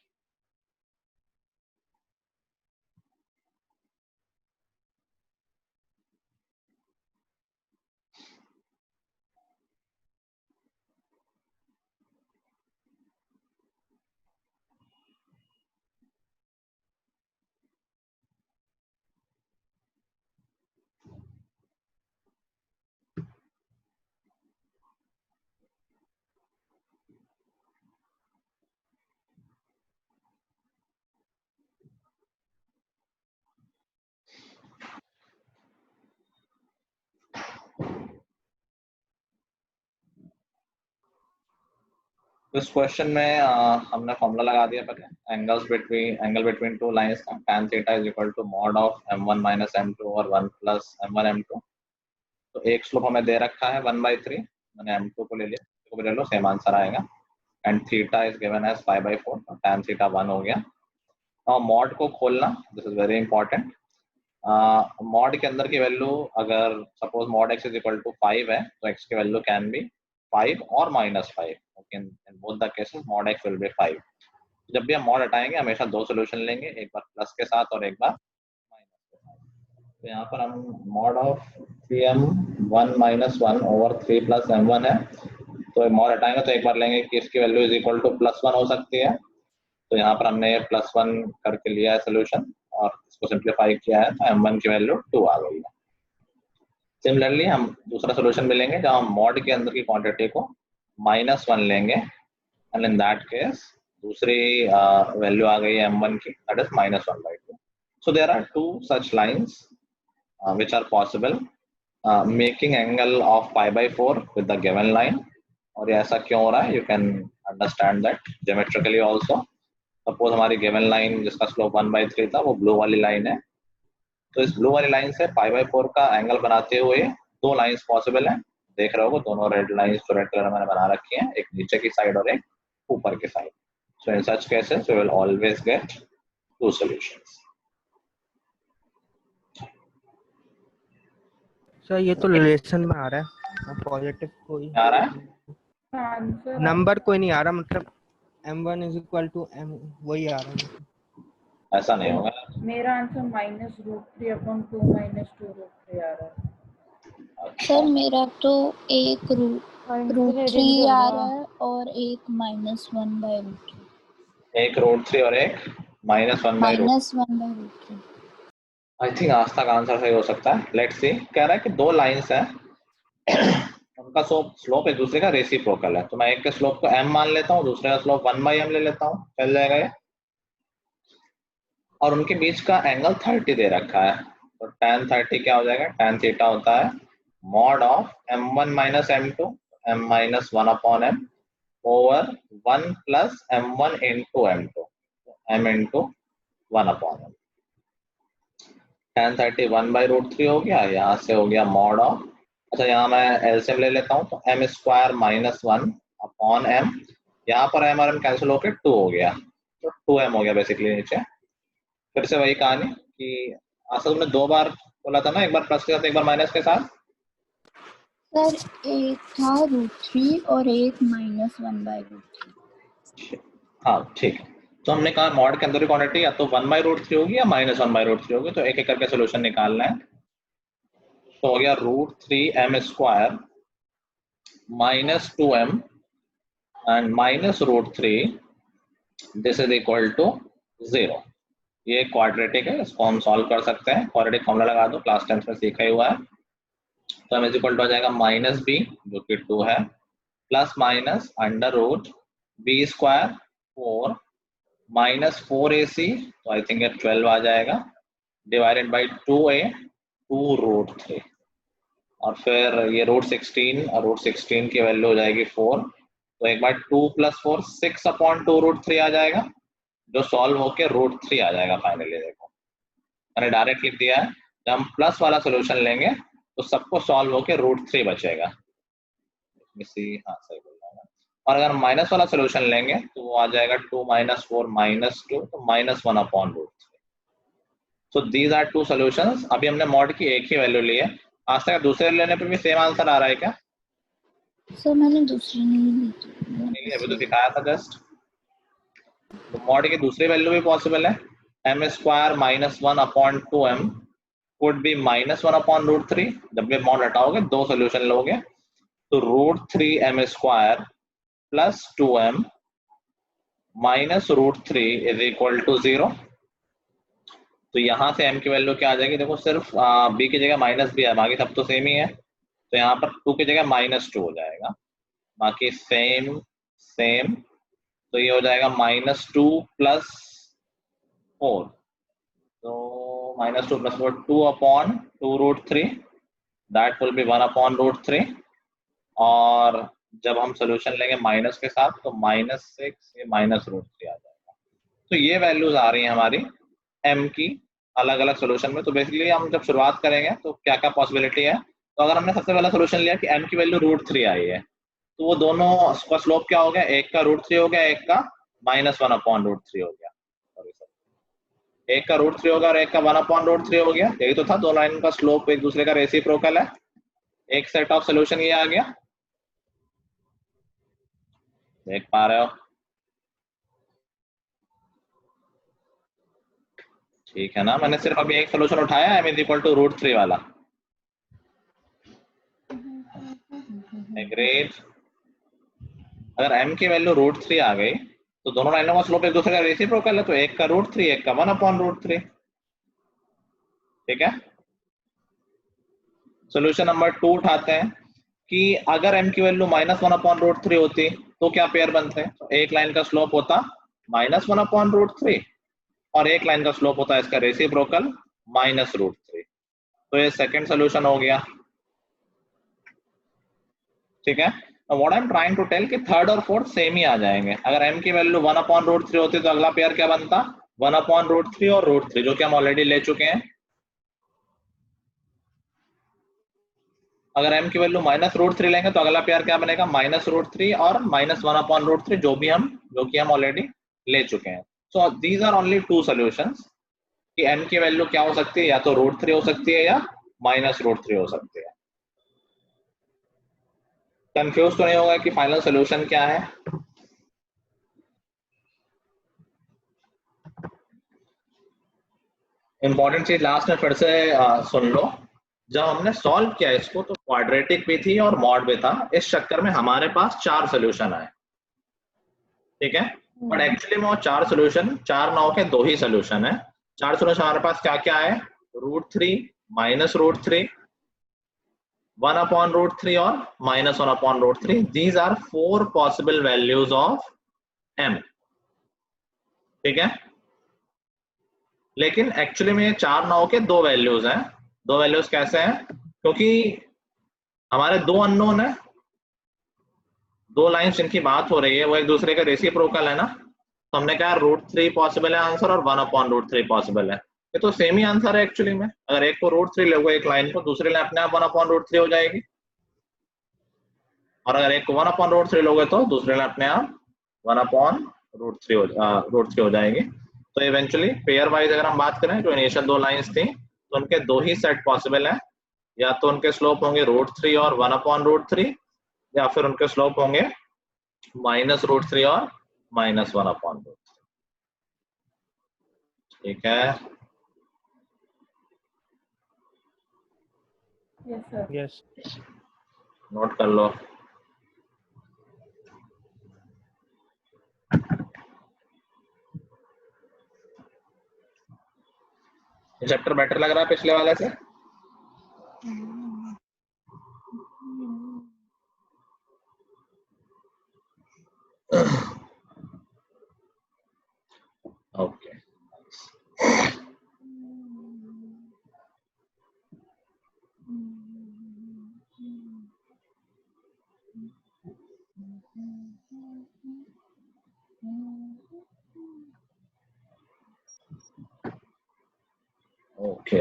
Speaker 1: इस क्वेश्चन में हमने फॉर्मूला लगा दिया पहले, एंगल बिटवीन टू लाइंस का, tan theta is equal to mod of m1 minus m2 और 1 प्लस m1 m2। तो एक स्लोप हमें दे रखा है 1 by 3, मैंने m2 को ले लिया, इसको भी ले लो सेम आंसर आएगा, and theta is given as pi by 4, तो tan थीटा 1 हो गया। और मॉड को खोलना, this is very important. Mod के अंदर की वैल्यू अगर suppose mod x is equal to 5 है तो x की वैल्यू कैन बी 5 और -5, okay, in both the cases mod x will be 5। जब भी हम मॉड हटाएंगे हमेशा दो सोल्यूशन लेंगे, एक बार प्लस के साथ और एक बार माइनस के साथ। तो यहाँ पर हम mod of 3m1 minus 1 over 3 plus m1 है, तो मॉड हटाएंगे तो एक बार लेंगे कि इसकी वैल्यू इज इक्वल टू +1 हो सकती है, तो यहाँ पर हमने +1 करके लिया है सोल्यूशन और इसको सिंप्लीफाई किया है, तो m1 की वैल्यू 2 आ गई है। सिमिलरली हम दूसरा सोल्यूशन भी लेंगे जहाँ हम मॉड के अंदर की क्वांटिटी को -1 लेंगे, एंड इन दैट केस दूसरी वैल्यू आ गई है m1 की, that is -1/2। So there are two such lines which are possible making angle of π/4 with the given line. और ये ऐसा क्यों हो रहा है, you can understand that geometrically also. Suppose हमारी गिवन लाइन जिसका स्लोप 1/3 था वो ब्लू वाली लाइन है, तो इस ब्लू वाली लाइन से π/4 का एंगल बनाते हुए दो लाइंस पॉसिबल हैं, देख रहे हो दोनों रेड लाइंस जो रेड कलर मैंने बना रखी हैं, एक नीचे की साइड और एक ऊपर की side. So in such cases we will always get two solutions.
Speaker 3: Sir ये तो रिलेशन में आ रहा है, पॉजिटिव कोई
Speaker 1: आ रहा है
Speaker 4: आंसर
Speaker 3: नंबर कोई नहीं आ रहा, मतलब m1 is equal to m वही आ रहा है.
Speaker 1: ऐसा नहीं होगा.
Speaker 4: मेरा आंसर -√3/2 -2√3 आ रहा है.
Speaker 1: अच्छा,
Speaker 2: सर मेरा तो एक √3 आ रहा है और एक -1/√3.
Speaker 1: एक √3 और एक -1/√3.
Speaker 2: -1/√3.
Speaker 1: आई थिंक आज तक आंसर सही हो सकता है. Let's see. कह रहा है कि दो लाइंस हैं, उनका स्लोप एक दूसरे का रेसिप्रोकल है. तो मैं एक के स्लोप को m मान लेता हूँ, दूसरे का स्लोप 1/m ले लेता हूँ, चल जाएगा ये. और उनके बीच का एंगल 30 दे रखा है. तो tan 30 क्या हो जाएगा? tan थीटा होता है mod of m1 minus m2 m minus 1/m over 1 plus m1 into m2 m into 1/m. tan 30 1/√3 हो गया. यहाँ से हो गया mod ऑफ, अच्छा यहाँ मैं एलसीएम ले लेता हूँ, तो m स्क्वायर -1/m. यहाँ पर m और m कैंसिल होकर 2 हो गया, तो 2m हो गया बेसिकली नीचे. फिर से वही कहानी कि आशा तुमने दो बार बोला था ना, एक बार प्लस के साथ एक बार माइनस के साथ.
Speaker 2: सर एक था √3 और एक -1/√3.
Speaker 1: हाँ ठीक है. तो हमने कहा मॉड के अंदर की क्वांटिटी या तो 1/√3 होगी या -1/√3 होगी. तो एक एक करके सोल्यूशन निकालना है. तो हो गया √3m square -2m and -√3 this is equal to 0. ये क्वाड्रेटिक है, इसको हम सॉल्व कर सकते हैं. क्वाड्रेटिक फॉर्मूला लगा दो, क्लास 10 में सीखा ही हुआ है. तो m इज इक्वल टू आ जाएगा -b जो कि 2 है plus minus √b square 4 -4ac, तो आई थिंक 12 आ जाएगा, डिवाइडेड बाई 2a 2√3. और फिर ये √16 और √16 की वैल्यू हो जाएगी 4. तो एक बार 2 + 4 6/2√3 आ जाएगा, जो सॉल्व होके √3 आ जाएगा फाइनली. देखो मैंने डायरेक्ट लिख दिया है. जब हम प्लस वाला सोल्यूशन लेंगे तो सबको सॉल्व होके √3 बचेगा. हाँ सही बोल रहा हूँ. और अगर हम माइनस वाला सोल्यूशन लेंगे तो वो आ जाएगा 2 - 4 -2, तो -1/√3. So these are two solutions. अभी हमने मॉड की एक ही वैल्यू ली है. आज तक दूसरे लेने पे भी सेम आंसर आ रहा है क्या?
Speaker 2: सर मैंने दूसरी नहीं ली थी.
Speaker 1: नहीं, अभी तो दिखाया था जस्ट. तो मॉड की दूसरी वैल्यू भी पॉसिबल है. m square -1/2m could be -1/√3. जब भी मॉड हटाओगे दो सोल्यूशन लोगे, तो √3m square plus 2m -√3 is equal to 0. तो यहाँ से m की वैल्यू क्या आ जाएगी? देखो सिर्फ b की जगह -b है, बाकी सब तो सेम ही है. तो यहाँ पर 2 की जगह -2 हो जाएगा, बाकी सेम. तो ये हो जाएगा -2 + 4. तो -2 + 4 2/2√3, दैट विल बी 1/√3. और जब हम सोल्यूशन लेंगे माइनस के साथ तो -6 ये -√3 आ जाएगा. तो ये वैल्यूज आ रही हैं हमारी m की अलग अलग सोल्यूशन में. तो बेसिकली हम जब शुरुआत करेंगे तो क्या क्या पॉसिबिलिटी है. तो अगर हमने सबसे पहला सोल्यूशन लिया कि m की वैल्यू √3 आई है, तो वो दोनों का स्लोप क्या हो गया? एक का √3 हो गया, एक का -1/√3 हो गया. एक का √3 होगा और एक का 1/√3 हो गया. यही तो था, दो लाइन का स्लोप एक दूसरे का रेसिप्रोकल है. एक सेट ऑफ सोल्यूशन ये आ गया, देख पा रहे हो? ठीक है ना. मैंने सिर्फ अभी एक सोल्यूशन उठाया m इज इक्वल टू √3 वाला. ग्रेट. अगर m की वैल्यू √3 आ गई तो दोनों लाइनों का स्लोप एक दूसरे का रेसिप्रोकल है, तो एक का √3 एक का 1/√3. ठीक है. सोल्यूशन नंबर 2 उठाते हैं कि अगर m की वैल्यू -1/√3 होती तो क्या पेयर बनते? तो एक लाइन का स्लोप होता -1/√3 और एक लाइन का स्लोप होता है इसका रेसिप्रोकल -√3. तो ये सेकंड सोल्यूशन हो गया. ठीक है. What I am trying to tell कि थर्ड और फोर्थ सेम ही आ जाएंगे. अगर m की वैल्यू 1/√3 होती तो अगला पेयर क्या बनता? 1/√3 और √3, जो कि हम ऑलरेडी ले चुके हैं. अगर m की वैल्यू -√3 लेंगे तो अगला पेयर क्या बनेगा, -√3 और -1/√3, जो कि हम ऑलरेडी ले चुके हैं। So these are only two solutions कि m की वैल्यू क्या हो सकती है, या तो √3 हो सकती है या -√3 हो सकती है। कंफ्यूज तो नहीं होगा कि फाइनल सॉल्यूशन क्या है। इंपॉर्टेंट चीज लास्ट में फिर से सुन लो, जब हमने सॉल्व किया इसको तो क्वाड्रेटिक भी थी और मॉड भी था, इस चक्कर में हमारे पास 4 सॉल्यूशन आए, ठीक है। बट एक्चुअली में वो 4 सॉल्यूशन 4 ना होके 2 ही सॉल्यूशन है। 4 सॉल्यूशन हमारे पास क्या क्या है, √3, -√3, 1/√3 और -1/√3। These are 4 possible values of m, ठीक है। लेकिन एक्चुअली में ये 4 ना होके 2 वैल्यूज हैं। 2 वैल्यूज कैसे हैं, क्योंकि हमारे 2 अननोन है, 2 लाइंस जिनकी बात हो रही है वो एक दूसरे के रेसिप्रोकल है ना, तो हमने कहा √3 पॉसिबल है आंसर और 1/√3 पॉसिबल है। ये तो सेम ही आंसर है एक्चुअली में। अगर एक को √3 लोगे एक लाइन को, दूसरी लाइन अपने आप 1/√3 हो जाएगी, और अगर एक को 1/√3 लोगे तो दूसरी लाइन अपने आप 1/√3 हो जाएगी। तो इवेंचुअली पेयर वाइज अगर हम बात करें, जो इनिशियल 2 लाइंस थी तो उनके 2 ही सेट पॉसिबल है, या तो उनके स्लोप होंगे √3 और 1/√3, या फिर उनके स्लोप होंगे -√3 और -1/√3, ठीक है।
Speaker 4: Yes sir.
Speaker 3: यस।
Speaker 1: नोट कर लो। चैप्टर बेटर लग रहा है पिछले वाले से? Okay,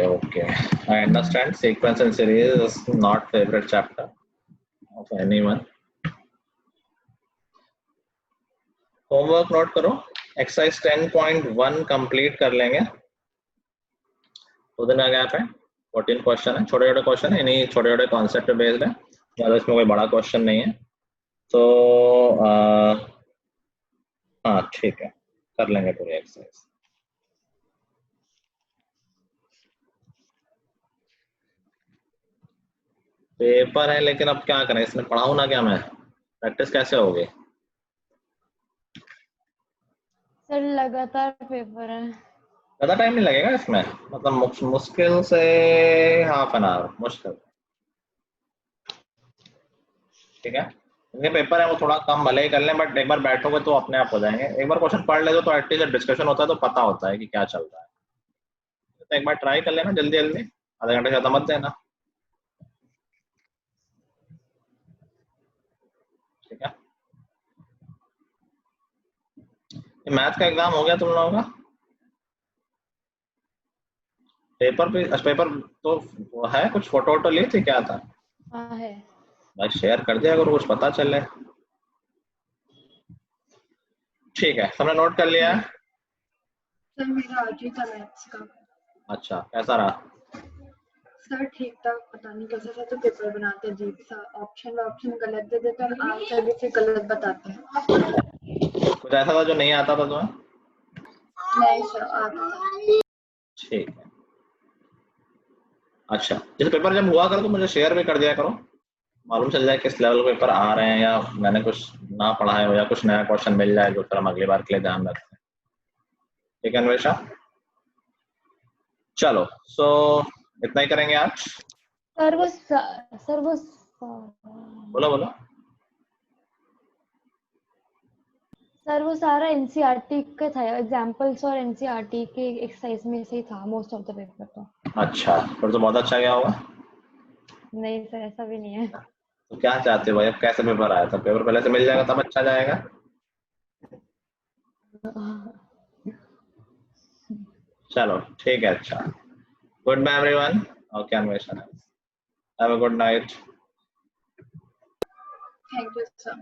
Speaker 1: okay, I understand. Sequence and series is not favorite chapter of anyone. Homework note करो, एक्सरसाइज 10.1 कंप्लीट कर लेंगे। 2 दिन का गैप है, 14 क्वेश्चन है, छोटे छोटे क्वेश्चन है, इन्हीं छोटे छोटे कॉन्सेप्ट पे बेस्ड है, ज़्यादा इसमें कोई बड़ा क्वेश्चन नहीं है। तो हाँ ठीक है, कर लेंगे पूरी एक्सरसाइज। पेपर है लेकिन अब क्या करें, इसमें पढ़ाऊँ ना क्या मैं, प्रैक्टिस कैसे होगी?
Speaker 6: सर लगातार पेपर है।
Speaker 1: ज़्यादा टाइम नहीं लगेगा इसमें, मतलब मुश्किल से ½ एन आवर, मुश्किल, ठीक है। इनके पेपर है वो थोड़ा कम भले ही कर लें, बट एक बार बैठोगे तो अपने आप हो जाएंगे। एक बार क्वेश्चन पढ़ ले तो एटलीस्ट डिस्कशन होता है तो पता होता है कि क्या चल रहा है। तो एक बार ट्राई कर लेना जल्दी जल्दी, आधे घंटे ज़्यादा मत देना, ठीक है। मैथ का एग्जाम हो गया तुम लोगों का? पेपर पे पेपर तो है, कुछ फोटो वोटो ली थी क्या था?
Speaker 6: हाँ है।
Speaker 1: भाई शेयर कर दिया अगर कुछ पता चले, ठीक है। सबने नोट कर लिया है?
Speaker 5: सर मेरा आज ही था मैथ्स का।
Speaker 1: अच्छा, कैसा रहा?
Speaker 5: सर ठीक था, पता नहीं कैसा था, तो पेपर बनाते अजीब सा, ऑप्शन गलत दे देते और आंसर भी फिर गलत बताते हैं।
Speaker 1: कुछ ऐसा था जो नहीं आता था तुम्हें?
Speaker 5: नहीं सर, आता था।
Speaker 1: ठीक है, अच्छा। जैसे पेपर जब हुआ करो तो मुझे शेयर भी कर दिया करो, मालूम चल जाए किस लेवल के पेपर आ रहे हैं, या मैंने कुछ ना पढ़ा है, या कुछ नया क्वेश्चन मिल जाए जो फिर हम अगली बार के लिए ध्यान रखते हैं, ठीक है अन्वेषा? चलो, सो इतना ही करेंगे आज।
Speaker 6: सर वो
Speaker 1: बोलो बोलो।
Speaker 6: सर वो सारा एनसीईआरटी का था, एग्जांपल्स और एनसीईआरटी के एक्सरसाइज में से ही था मोस्ट ऑफ द पेपर। तो
Speaker 1: अच्छा, फिर तो बहुत अच्छा गया होगा।
Speaker 6: नहीं सर, ऐसा भी नहीं है।
Speaker 1: तो क्या चाहते हो भाई, अब कैसे पेपर आया था? पेपर पहले से मिल जाएगा तब अच्छा जाएगा। चलो ठीक है, अच्छा। Good bye everyone. Okay Anvesha, have a good night.
Speaker 5: Thank you sir.